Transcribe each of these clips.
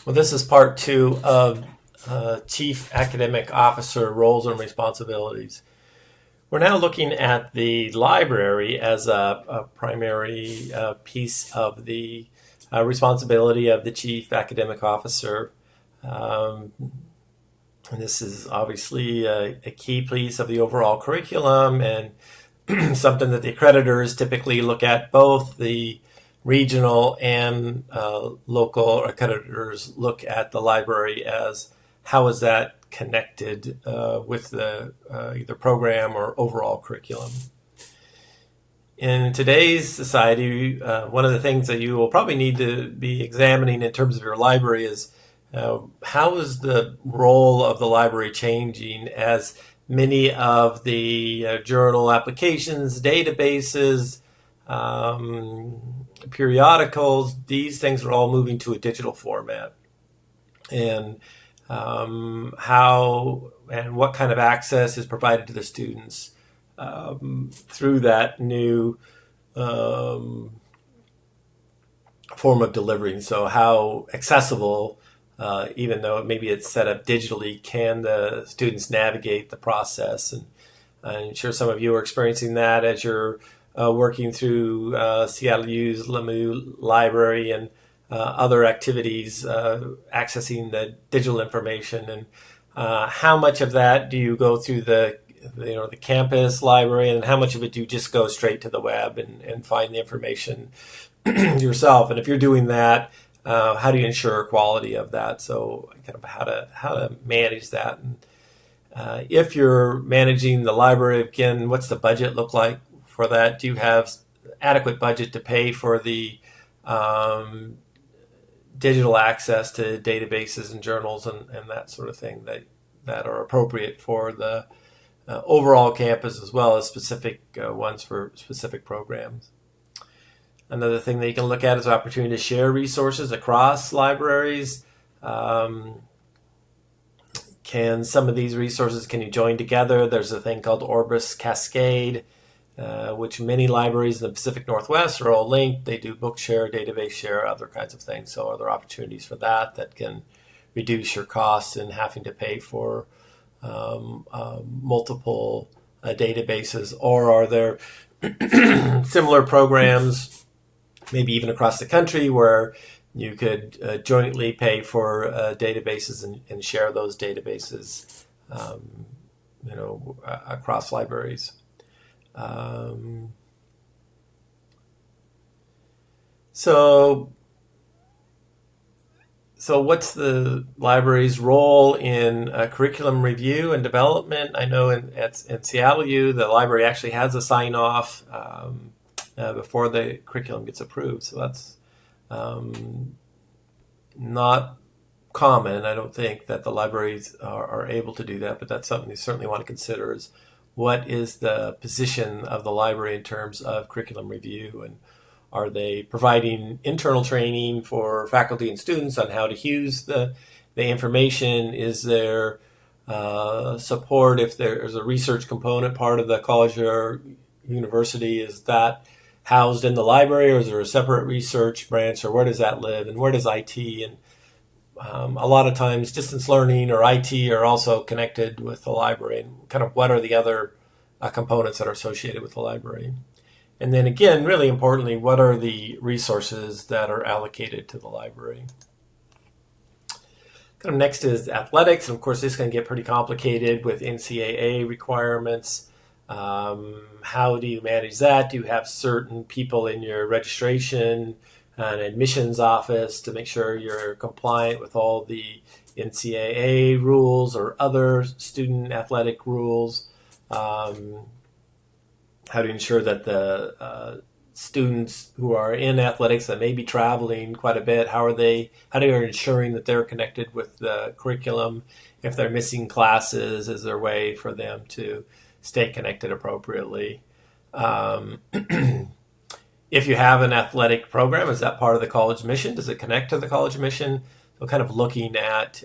Well, this is part two of Chief Academic Officer roles and responsibilities. We're now looking at the library as a primary piece of the responsibility of the Chief Academic Officer. And this is obviously a key piece of the overall curriculum and something that the accreditors typically look at. Both the regional and local accreditors look at the library as how is that connected with the either program or overall curriculum. In today's society, one of the things that you will probably need to be examining in terms of your library is how is the role of the library changing as many of the journal applications, databases, periodicals, these things are all moving to a digital format. And how and what kind of access is provided to the students through that new form of delivery. So how accessible, even though maybe it's set up digitally, can the students navigate the process? And I'm sure some of you are experiencing that as you're working through CAO's LeMu library and other activities, accessing the digital information. And how much of that do you go through the campus library, and how much of it do you just go straight to the web and find the information yourself? And if you're doing that, how do you ensure quality of that? So kind of how to manage that. And if you're managing the library, again, what's the budget look like for that? Do you have adequate budget to pay for the digital access to databases and journals and that sort of thing that are appropriate for the overall campus, as well as specific ones for specific programs? Another thing that you can look at is opportunity to share resources across libraries. Can some of these resources, can you join together? There's a thing called Orbis Cascade, which many libraries in the Pacific Northwest are all linked. They do book share, database share, other kinds of things. So are there opportunities for that can reduce your costs in having to pay for multiple databases? Or are there similar programs, maybe even across the country, where you could jointly pay for databases and share those databases across libraries? So what's the library's role in curriculum review and development? I know in CAO, the library actually has a sign-off before the curriculum gets approved. So that's not common. I don't think that the libraries are able to do that, but that's something you certainly want to consider, is what is the position of the library in terms of curriculum review, and are they providing internal training for faculty and students on how to use the information? Is there support if there's a research component part of the college or university? Is that housed in the library, or is there a separate research branch, or where does that live, and where does IT? And a lot of times distance learning or IT are also connected with the library, and kind of what are the other components that are associated with the library? And then again, really importantly, what are the resources that are allocated to the library? Kind of next is athletics, and of course this can get pretty complicated with NCAA requirements. How do you manage that? Do you have certain people in your registration and admissions office to make sure you're compliant with all the NCAA rules or other student athletic rules? How to ensure that the students who are in athletics that may be traveling quite a bit, how are they ensuring that they're connected with the curriculum? If they're missing classes, is there a way for them to stay connected appropriately? If you have an athletic program, is that part of the college mission? Does it connect to the college mission? So kind of looking at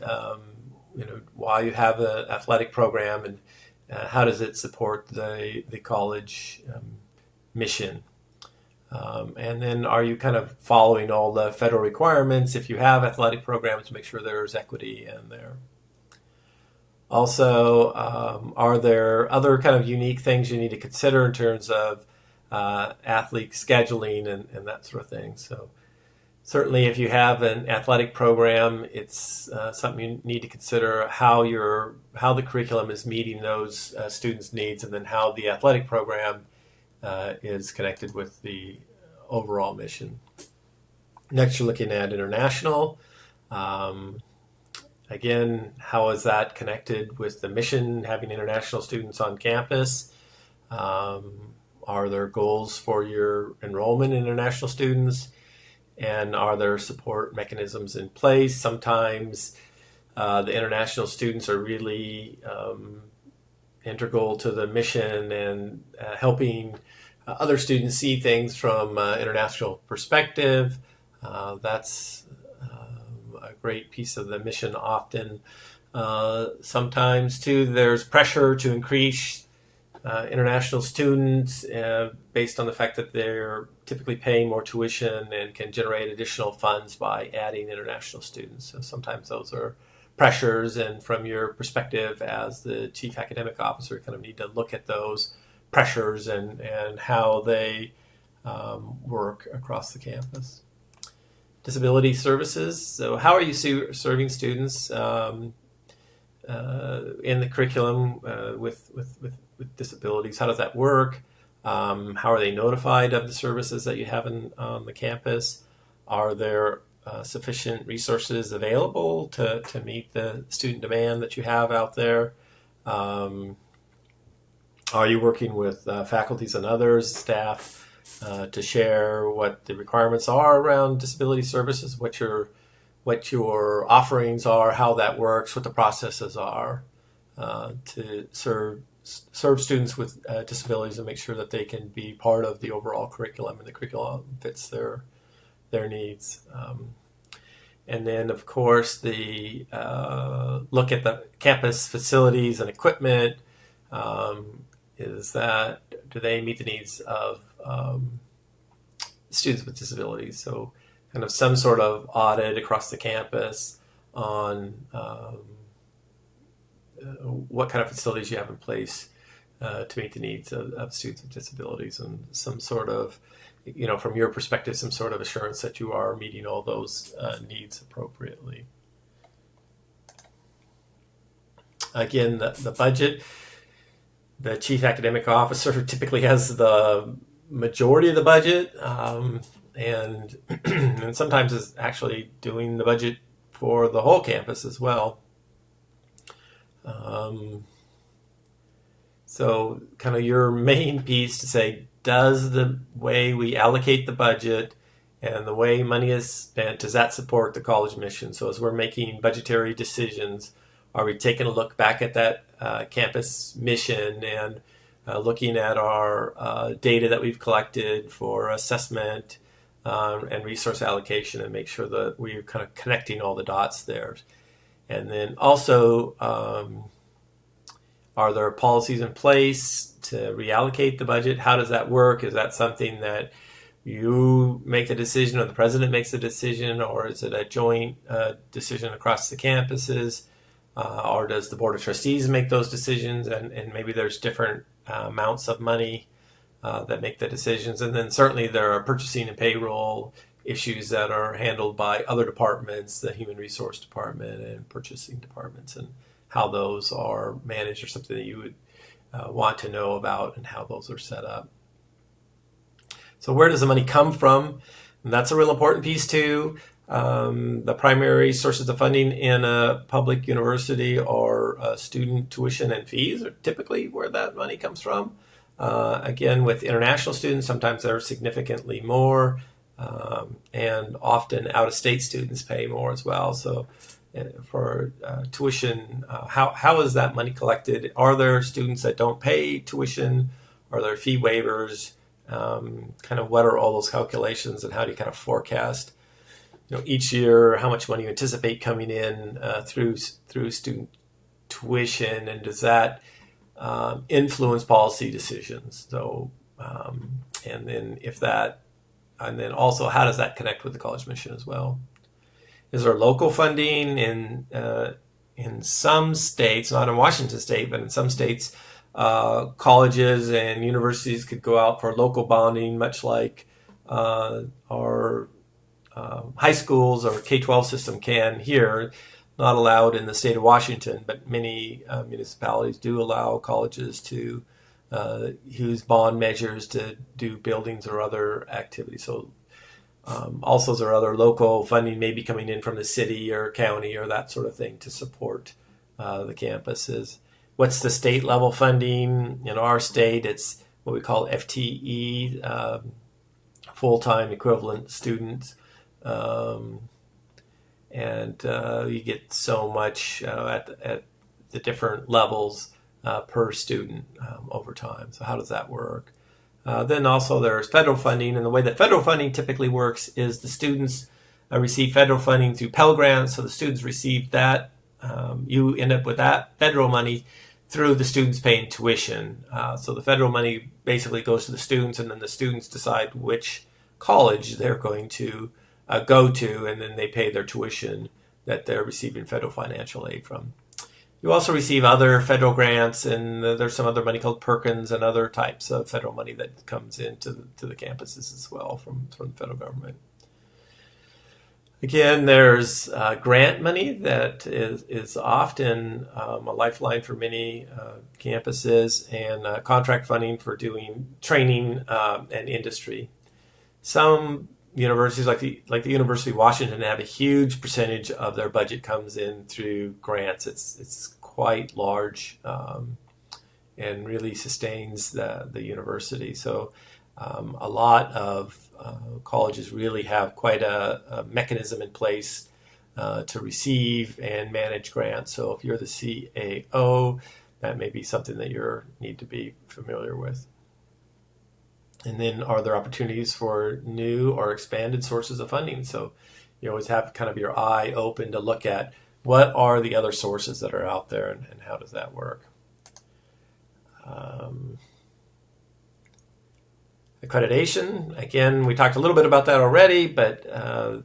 why you have an athletic program, and how does it support the college mission? And then are you kind of following all the federal requirements if you have athletic programs to make sure there's equity in there? Also, are there other kind of unique things you need to consider in terms of athlete scheduling and that sort of thing? So certainly if you have an athletic program, it's something you need to consider how the curriculum is meeting those students' needs, and then how the athletic program is connected with the overall mission. Next, you're looking at international. Again, how is that connected with the mission, having international students on campus? Are there goals for your enrollment in international students? And are there support mechanisms in place? Sometimes the international students are really integral to the mission and helping other students see things from an international perspective. That's a great piece of the mission often. Sometimes, too, there's pressure to increase international students based on the fact that they're typically paying more tuition and can generate additional funds by adding international students. So sometimes those are pressures, and from your perspective as the chief academic officer, you kind of need to look at those pressures and how they work across the campus. Disability services. So how are you serving students in the curriculum with disabilities? How does that work? How are they notified of the services that you have on the campus? Are there sufficient resources available to meet the student demand that you have out there? Are you working with faculties and others, staff, to share what the requirements are around disability services, what your offerings are, how that works, what the processes are to serve students with disabilities and make sure that they can be part of the overall curriculum and the curriculum fits their needs. And then, of course, the look at the campus facilities and equipment. Do they meet the needs of students with disabilities? So kind of some sort of audit across the campus on what kind of facilities you have in place to meet the needs of students with disabilities, and some sort of, from your perspective, some sort of assurance that you are meeting all those needs appropriately. Again, the budget. The chief academic officer typically has the majority of the budget, and sometimes is actually doing the budget for the whole campus as well. So kind of your main piece to say, does the way we allocate the budget and the way money is spent, does that support the college mission? So as we're making budgetary decisions, are we taking a look back at that campus mission and looking at our data that we've collected for assessment and resource allocation, and make sure that we're kind of connecting all the dots there? And then also, are there policies in place to reallocate the budget? How does that work? Is that something that you make the decision, or the president makes the decision, or is it a joint decision across the campuses? Or does the Board of Trustees make those decisions, and maybe there's different amounts of money that make the decisions? And then certainly there are purchasing and payroll issues that are handled by other departments, the Human Resource Department and purchasing departments, and how those are managed, or something that you would want to know about, and how those are set up. So where does the money come from? And that's a real important piece too. The primary sources of funding in a public university are student tuition and fees, are typically where that money comes from. Again, with international students, sometimes they're significantly more, and often out-of-state students pay more as well. So for tuition, how is that money collected? Are there students that don't pay tuition? Are there fee waivers? Kind of what are all those calculations, and how do you kind of forecast each year how much money you anticipate coming in through student tuition, and does that influence policy decisions? So, and then if that And then also, how does that connect with the college mission as well? Is there local funding in some states, not in Washington State, but in some states, colleges and universities could go out for local bonding, much like our high schools or K-12 system can here. Not allowed in the state of Washington, but many municipalities do allow colleges to use bond measures to do buildings or other activities. So also there are other local funding maybe coming in from the city or county or that sort of thing to support the campuses. What's the state level funding? In our state, it's what we call FTE, full-time equivalent students. And you get so much at the different levels per student over time. So how does that work? Then also there's federal funding, and the way that federal funding typically works is the students receive federal funding through Pell Grants, so the students receive that. You end up with that federal money through the students paying tuition. So the federal money basically goes to the students, and then the students decide which college they're going to go to, and then they pay their tuition that they're receiving federal financial aid from. You also receive other federal grants, and there's some other money called Perkins and other types of federal money that comes into the campuses as well from the federal government. Again, there's grant money that is often a lifeline for many campuses, and contract funding for doing training and industry. Some universities, like the University of Washington, have a huge percentage of their budget comes in through grants. It's quite large and really sustains the university. So a lot of colleges really have quite a mechanism in place to receive and manage grants. So if you're the CAO, that may be something that you need to be familiar with. And then are there opportunities for new or expanded sources of funding? So you always have kind of your eye open to look at what are the other sources that are out there, and how does that work? Accreditation, again, we talked a little bit about that already, but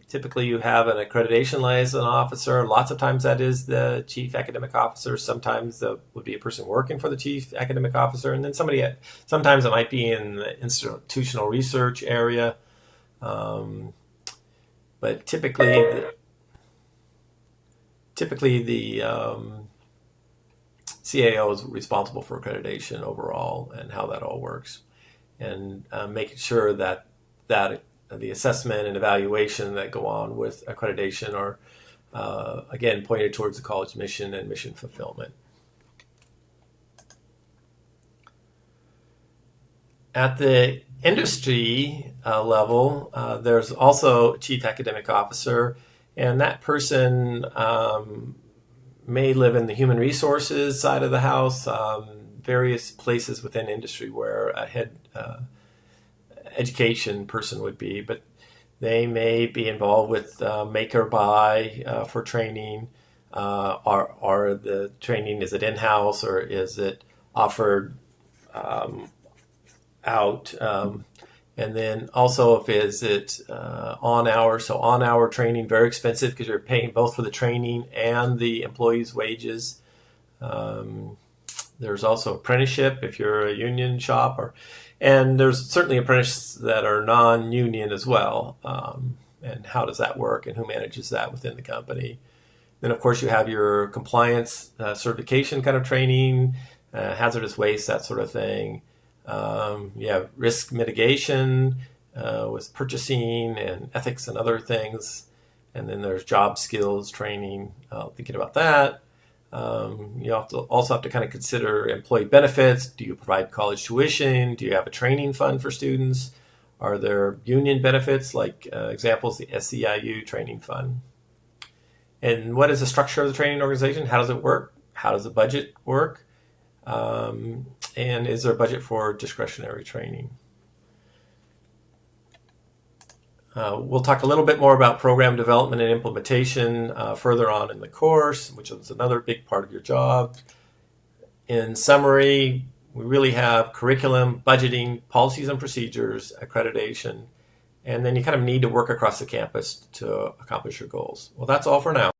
typically you have an accreditation liaison officer. Lots of times that is the chief academic officer. Sometimes that would be a person working for the chief academic officer, and then sometimes it might be in the institutional research area. But typically the CAO is responsible for accreditation overall and how that all works, and making sure that the assessment and evaluation that go on with accreditation are, again, pointed towards the college mission and mission fulfillment. At the industry level, there's also a chief academic officer, and that person may live in the human resources side of the house, various places within industry where a head education person would be, but they may be involved with make or buy for training. Are the training, is it in-house or is it offered out? And then also, if is it on hour? So on hour training, very expensive because you're paying both for the training and the employees' wages. There's also apprenticeship if you're a union shop, and there's certainly apprentices that are non-union as well. And how does that work, and who manages that within the company? Then, of course, you have your compliance certification kind of training, hazardous waste, that sort of thing. You have risk mitigation with purchasing and ethics and other things. And then there's job skills training, thinking about that. You also have to kind of consider employee benefits. Do you provide college tuition? Do you have a training fund for students? Are there union benefits, like examples, the SEIU training fund? And what is the structure of the training organization? How does it work? How does the budget work? And is there a budget for discretionary training? We'll talk a little bit more about program development and implementation further on in the course, which is another big part of your job. In summary, we really have curriculum, budgeting, policies and procedures, accreditation, and then you kind of need to work across the campus to accomplish your goals. Well, that's all for now.